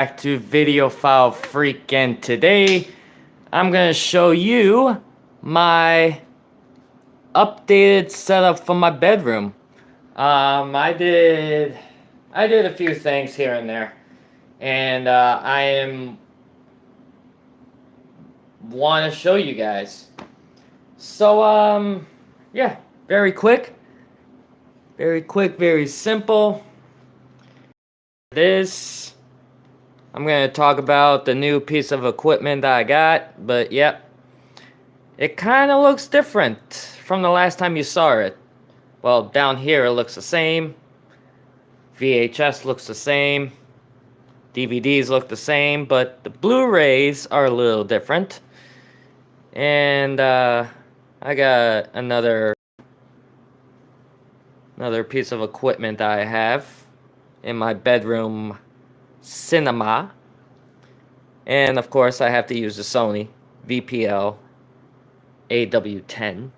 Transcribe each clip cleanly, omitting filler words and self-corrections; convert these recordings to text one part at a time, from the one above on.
Back to Video File Freak, and today I'm gonna show you my updated setup for my bedroom. I did a few things here and there, and I want to show you guys. So yeah, very quick, very simple. This. I'm going to talk about the new piece of equipment that I got, but yep, it kind of looks different from the last time you saw it. Well, down here it looks the same, VHS looks the same, DVDs look the same, but the Blu-rays are a little different. And I got another piece of equipment that I have in my bedroom cinema, and of course I have to use the Sony VPL AW10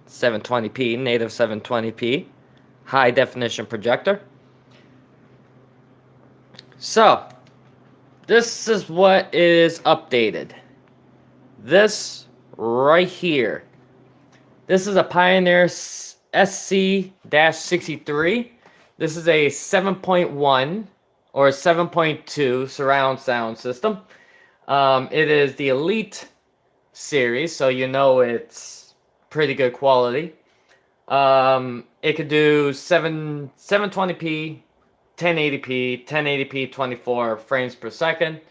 720p, native 720p high definition projector. So this is what is updated. This right here, this is a Pioneer SC-63. This is a 7.1 or 7.2 surround sound system. It is the Elite series, so you know it's pretty good quality. It could do 720p, 1080p, 24 frames per second.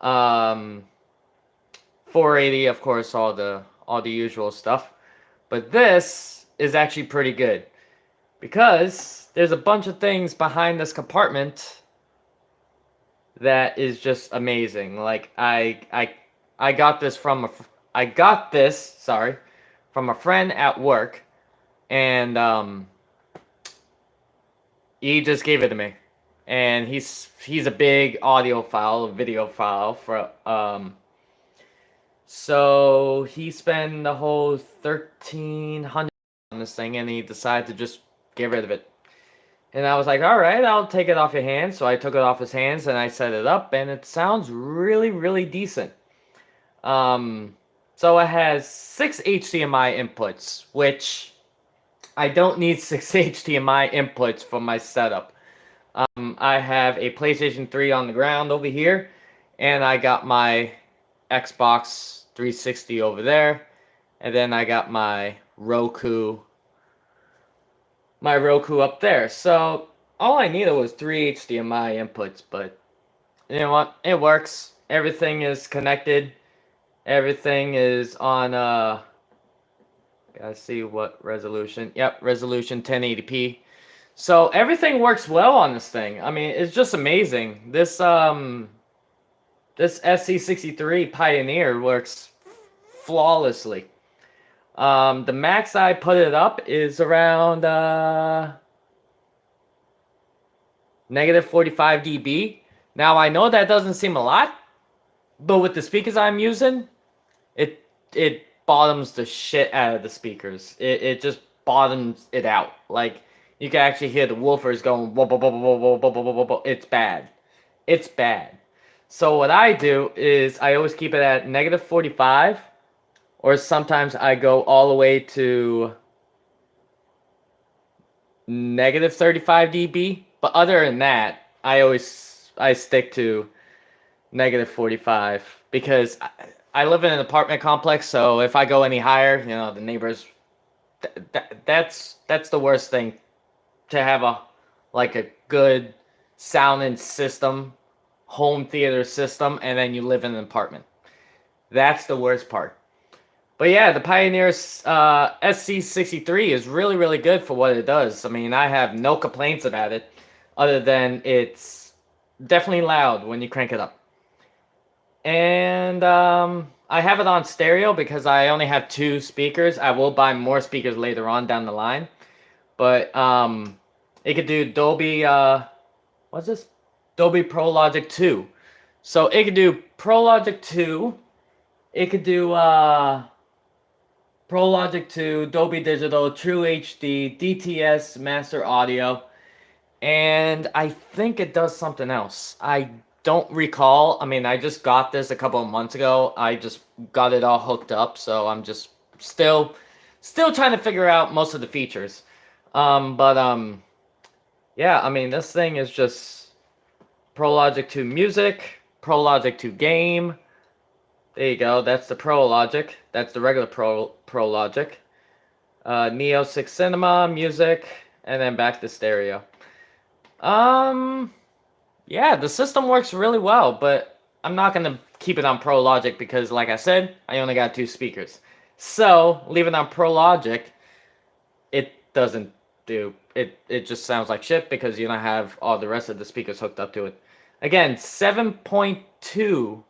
480, of course, all the usual stuff. But this is actually pretty good because there's a bunch of things behind this compartment that is just amazing. Like I got this from a friend at work, and he just gave it to me. And he's a big video file for so he spent the whole $1,300 on this thing, and he decided to just get rid of it. And I was like, all right, I'll take it off your hands. So I took it off his hands and I set it up, and it sounds really decent. So it has 6 HDMI inputs, which I don't need 6 HDMI inputs for my setup. I have a PlayStation 3 on the ground over here, and I got my Xbox 360 over there, and then I got my Roku up there. So all I needed was 3 HDMI inputs, but you know what? It works. Everything is connected. Everything is on gotta see what resolution. Yep, resolution 1080p. So everything works well on this thing. I mean, it's just amazing. This SC-63 Pioneer works flawlessly. The max I put it up is around negative 45 dB. Now I know that doesn't seem a lot, but with the speakers I'm using, it bottoms the shit out of the speakers. It just bottoms it out. Like you can actually hear the woofers going whoa, whoa, whoa, whoa, whoa, whoa, whoa, whoa, whoa. It's bad. It's bad. So what I do is I always keep it at negative 45. Or sometimes I go all the way to negative 35 dB. But other than that, I stick to negative 45. Because I live in an apartment complex, so if I go any higher, you know, the neighbors... That's the worst thing. To have a good sounding system, home theater system, and then you live in an apartment. That's the worst part. But yeah, the Pioneer SC-63 is really good for what it does. I mean, I have no complaints about it, other than it's definitely loud when you crank it up. And I have it on stereo because I only have 2 speakers. I will buy more speakers later on down the line. But it could do Dolby, what's this? Dolby Pro Logic 2. So it could do Pro Logic 2. It could do Pro Logic 2, Dolby Digital, True HD, DTS, Master Audio, and I think it does something else. I don't recall. I mean, I just got this a couple of months ago. I just got it all hooked up, so I'm just still trying to figure out most of the features. But yeah, I mean, this thing is just Pro Logic 2 Music, Pro Logic 2 Game. There you go. That's the Pro Logic. That's the regular Pro Logic. Neo 6 Cinema, Music, and then back to stereo. Yeah, the system works really well, but I'm not gonna keep it on Pro Logic because, like I said, I only got 2 speakers. So leaving it on Pro Logic, it doesn't do it. It just sounds like shit because you don't have all the rest of the speakers hooked up to it. Again, 7.2,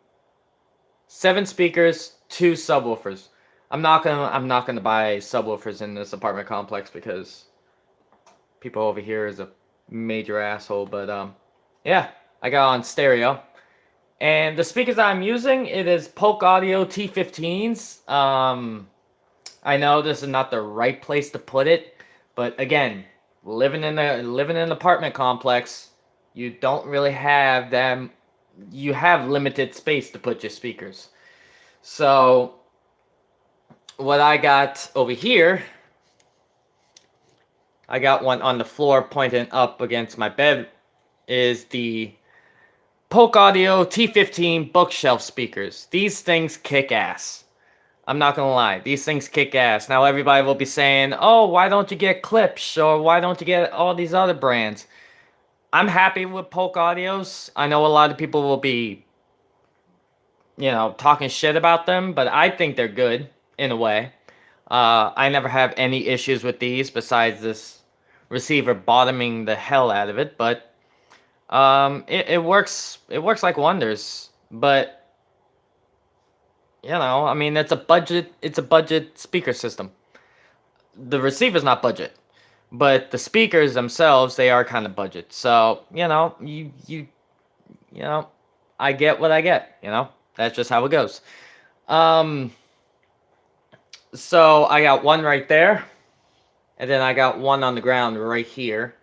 7 speakers, 2 subwoofers. I'm not gonna buy subwoofers in this apartment complex because people over here is a major asshole. But yeah, I got on stereo. And the speakers I'm using, it is Polk Audio T15s. I know this is not the right place to put it, but again, living in an apartment complex, you don't really have them. You have limited space to put your speakers. So what I got over here, I got one on the floor pointing up against my bed, is the Polk Audio T15 bookshelf speakers. These things kick ass. I'm not gonna lie, these things kick ass. Now everybody will be saying, oh, why don't you get Klipsch, or why don't you get all these other brands? I'm happy with Polk Audios. I know a lot of people will be, talking shit about them, but I think they're good in a way. I never have any issues with these besides this receiver bottoming the hell out of it, but it works like wonders. But I mean, it's a budget speaker system. The receiver's not budget, but the speakers themselves, they are kind of budget. So I get what I get. That's just how it goes. So I got one right there, and then I got one on the ground right here.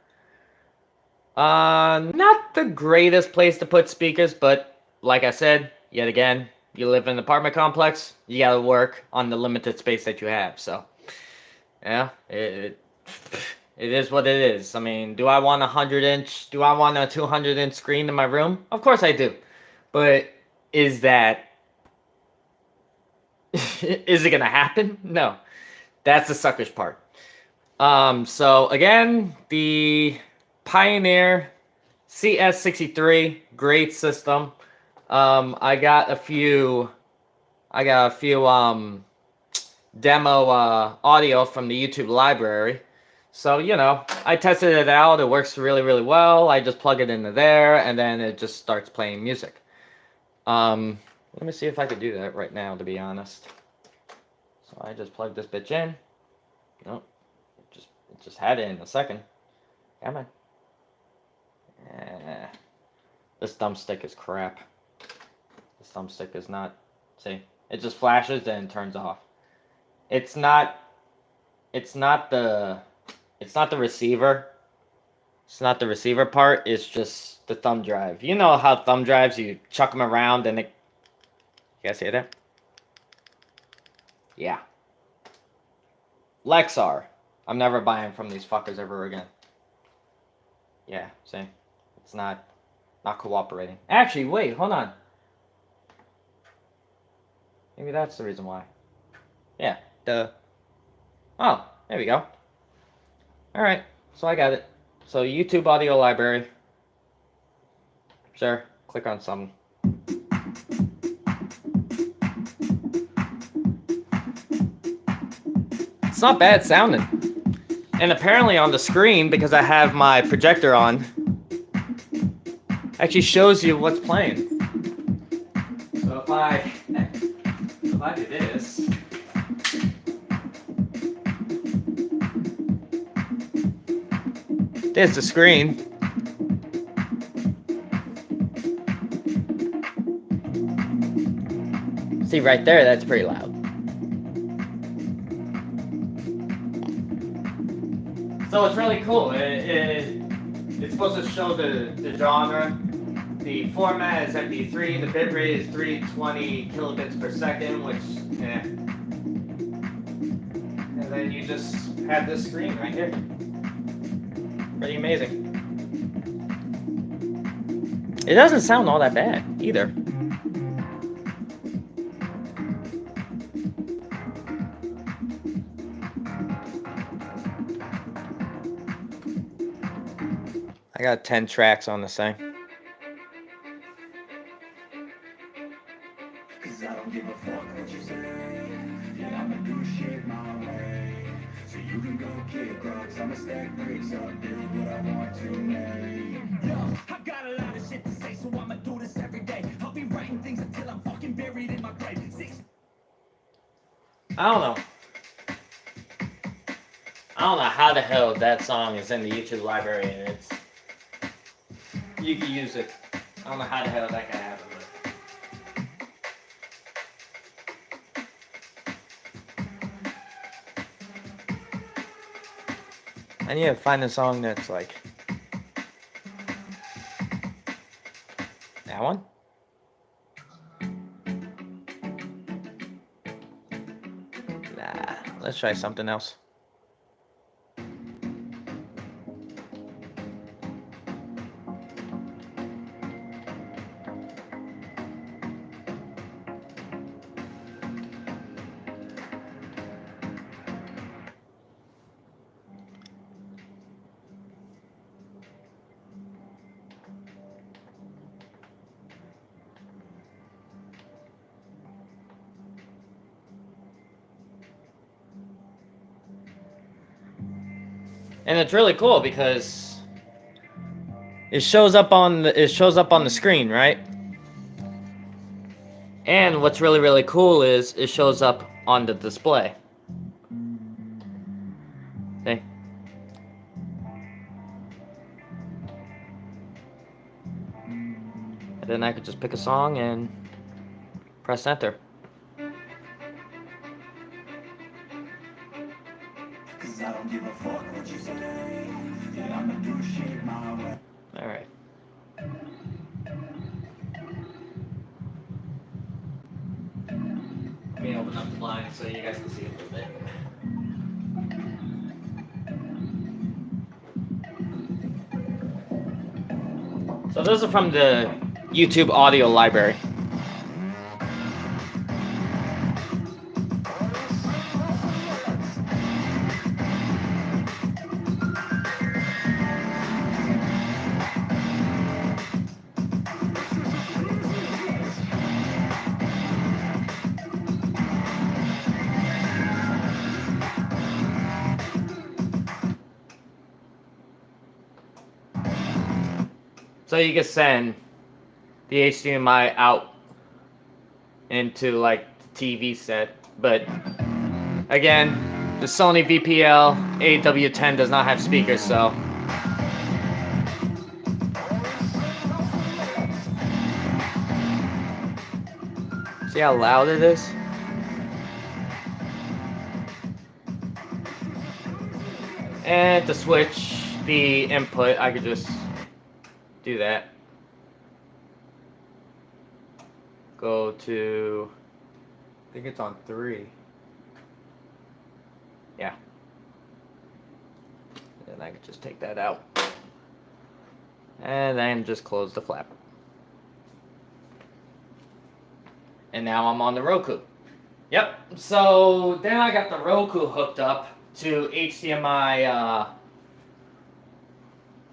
Not the greatest place to put speakers, but like I said, yet again, you live in an apartment complex, you gotta work on the limited space that you have. So yeah, it is what it is. I mean, do I want a 100-inch? Do I want a 200-inch screen in my room? Of course I do. But is it gonna happen? No. That's the suckish part. So again, the Pioneer CS63, great system. I got a few demo audio from the YouTube library. So, I tested it out. It works really, really well. I just plug it into there, and then it just starts playing music. Let me see if I could do that right now, to be honest. So I just plugged this bitch in. Nope. It just had it in a second. Come on. This thumbstick is crap. This thumbstick is not... See? It just flashes and turns off. It's not the receiver. It's not the receiver part. It's just the thumb drive. You know how thumb drives, you chuck them around and it... You guys hear that? Yeah. Lexar. I'm never buying from these fuckers ever again. Yeah, see? It's not cooperating. Actually, wait, hold on. Maybe that's the reason why. Yeah, oh, there we go. Alright, so I got it. So YouTube audio library. Sure, click on something. It's not bad sounding. And apparently on the screen, because I have my projector on, actually shows you what's playing. So if I do this, there's the screen. See right there, that's pretty loud. So it's really cool. It's supposed to show the genre. The format is MP3. The bitrate is 320 kilobits per second, which, and then you just have this screen right here. Pretty amazing. It doesn't sound all that bad either. I got 10 tracks on this thing. Cause I don't give a fuck what you say. Yeah, I'ma do shit my way. So you can go kick rocks, I'ma stack bricks up, do what I want to make. Yo, I got a lot of shit to say, so I'ma do this every day. I'll be writing things until I'm fucking buried in my grave. I don't know how the hell that song is in the YouTube library and it's you can use it. I don't know how the hell that can happen. I need to find a song that's like that one. Nah, let's try something else. And it's really cool because it shows up on the screen, right? And what's really, really cool is it shows up on the display. Okay. And then I could just pick a song and press enter. Cause I don't give a fuck what you say. Yeah, I'ma do shit my way. Alright. Let me open up the line so you guys can see a little bit. So those are from the YouTube audio library. So you can send the HDMI out into like the TV set, but again, the Sony VPL AW10 does not have speakers, so see how loud it is? And to switch the input, I could just do that. Go to, I think it's on 3. Yeah. And I could just take that out. And then just close the flap. And now I'm on the Roku. Yep. So then I got the Roku hooked up to HDMI,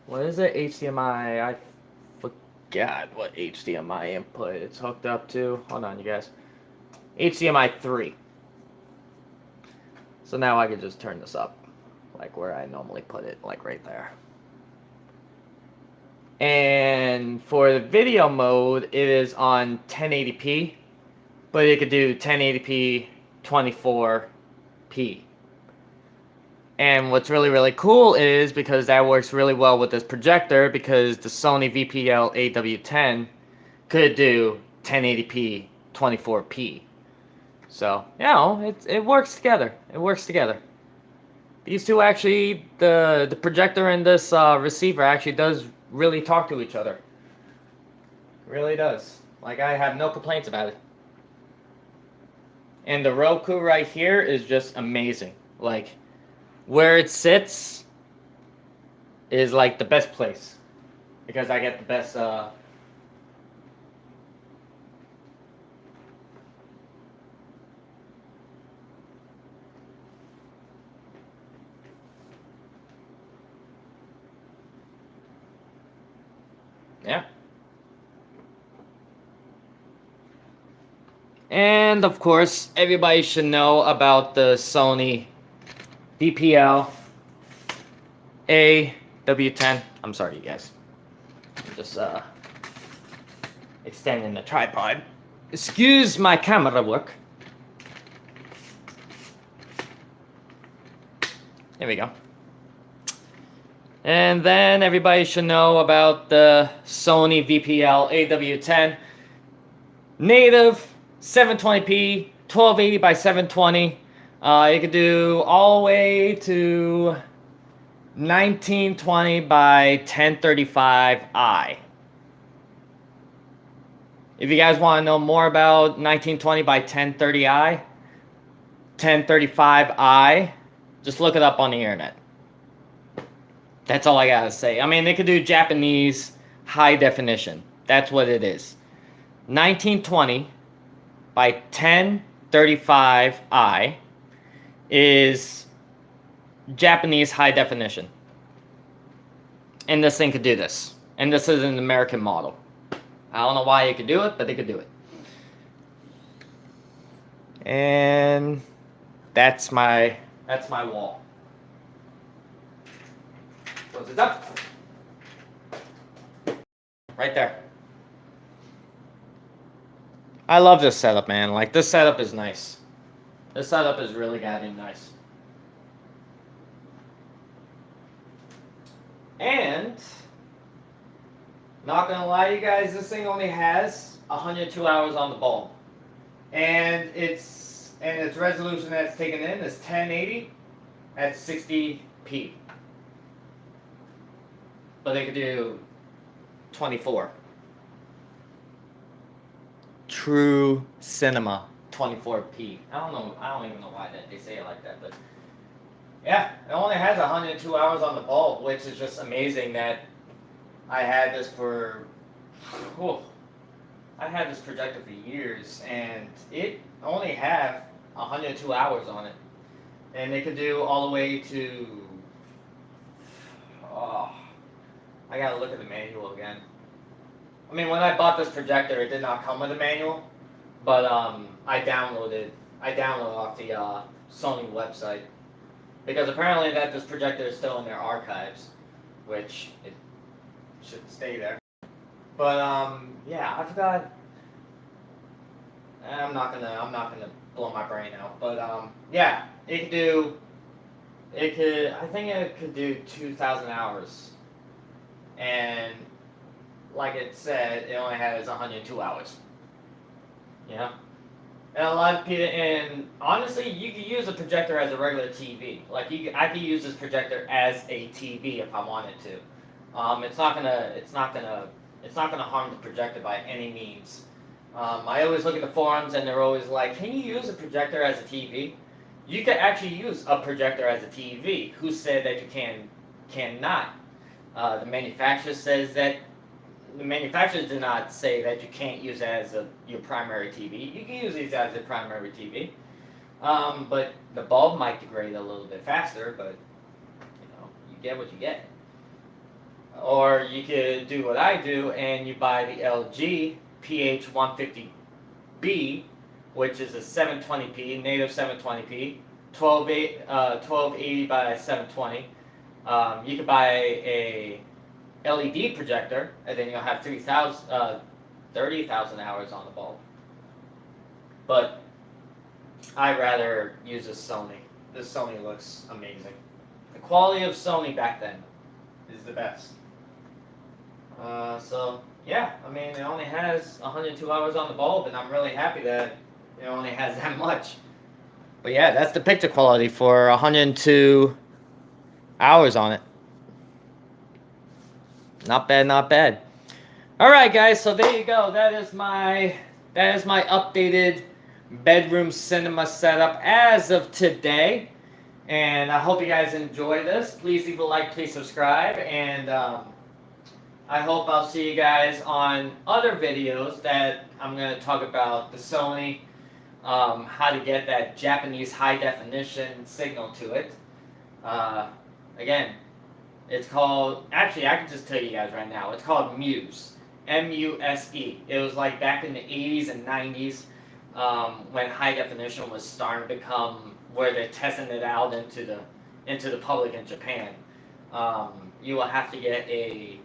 what is it? HDMI, I forgot what HDMI input it's hooked up to. Hold on, you guys. HDMI 3. So now I can just turn this up, like where I normally put it, like right there. And for the video mode, it is on 1080p, but it could do 1080p 24p. And what's really, really cool is because that works really well with this projector, because the Sony VPL AW10 could do 1080p 24p. So, you know, it works together. It works together. These two actually, the projector and this receiver actually does really talk to each other. Really does. Like, I have no complaints about it. And the Roku right here is just amazing. Like, where it sits is like the best place. Because I get the best, yeah. And of course, everybody should know about the Sony VPL AW10. I'm sorry, you guys. Just extending the tripod. Excuse my camera work. There we go. And then everybody should know about the Sony VPL AW10. Native 720p, 1280 by 720. You could do all the way to 1920 by 1035i. If you guys want to know more about 1920 by 1030i, 1035i, just look it up on the internet. That's all I gotta say. I mean, they could do Japanese high definition. That's what it is. 1920 by 1035i is Japanese high definition. And this thing could do this. And this is an American model. I don't know why it could do it, but they could do it. And that's my wall. Close it up. Right there. I love this setup, man. Like, this setup is nice. This setup is really goddamn nice. And, not gonna lie, you guys, this thing only has 102 hours on the bulb. And its resolution that's taken in is 1080 at 60p. But they could do 24. True cinema 24p. I don't even know why they say it like that, but yeah, it only has 102 hours on the bulb, which is just amazing that I had this for I had this projector for years, and it only have 102 hours on it, and they could do all the way to I gotta look at the manual again. I mean, when I bought this projector, it did not come with a manual, but I downloaded off the Sony website, because apparently that this projector is still in their archives, which it should stay there. But yeah, I forgot. I'm not gonna blow my brain out, but yeah, I think it could do 2,000 hours, and like it said, it only has 102 hours. Yeah. And a lot of people, and honestly, you could use a projector as a regular TV. Like, I could use this projector as a TV if I wanted to. It's not gonna harm the projector by any means. I always look at the forums, and they're always like, "Can you use a projector as a TV?" You could actually use a projector as a TV. Who said that you cannot? The manufacturer says that. The manufacturers do not say that you can't use it as your primary TV. You can use these as a primary TV, but the bulb might degrade a little bit faster. But you get what you get. Or you could do what I do, and you buy the LG PH150B, which is a 720p, native 720p, 1280 by 720. You could buy a LED projector, and then you'll have 30,000 hours on the bulb. But I'd rather use a Sony. This Sony looks amazing. The quality of Sony back then is the best. So yeah, I mean, it only has 102 hours on the bulb, and I'm really happy that it only has that much. But yeah, that's the picture quality for 102 hours on it. Not bad, not bad. All right, guys. So there you go. That is my updated bedroom cinema setup as of today. And I hope you guys enjoy this. Please leave a like, please subscribe, and I hope I'll see you guys on other videos that I'm going to talk about the Sony, how to get that Japanese high definition signal to it. Again, it's called, actually I can just tell you guys right now, it's called Muse. M-U-S-E. It was like back in the 80s and 90s when high definition was starting to become where they're testing it out into the public in Japan. You will have to get a,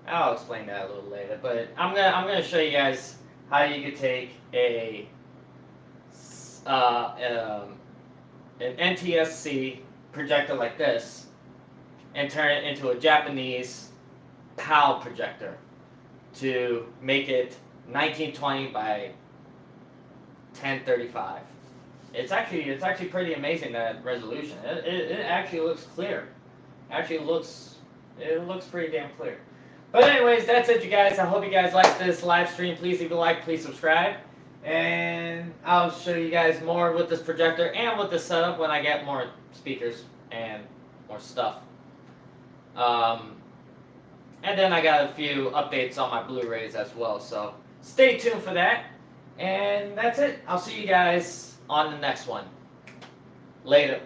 I'll explain that a little later, but I'm gonna show you guys how you could take an NTSC projector like this and turn it into a Japanese PAL projector to make it 1920 by 1035. It's actually pretty amazing, that resolution. It actually looks clear. It looks pretty damn clear. But anyways, that's it, you guys. I hope you guys like this live stream. Please leave a like, please subscribe, and I'll show you guys more with this projector and with the setup when I get more speakers and more stuff. And then I got a few updates on my Blu-rays as well, so stay tuned for that. And that's it. I'll see you guys on the next one. Later.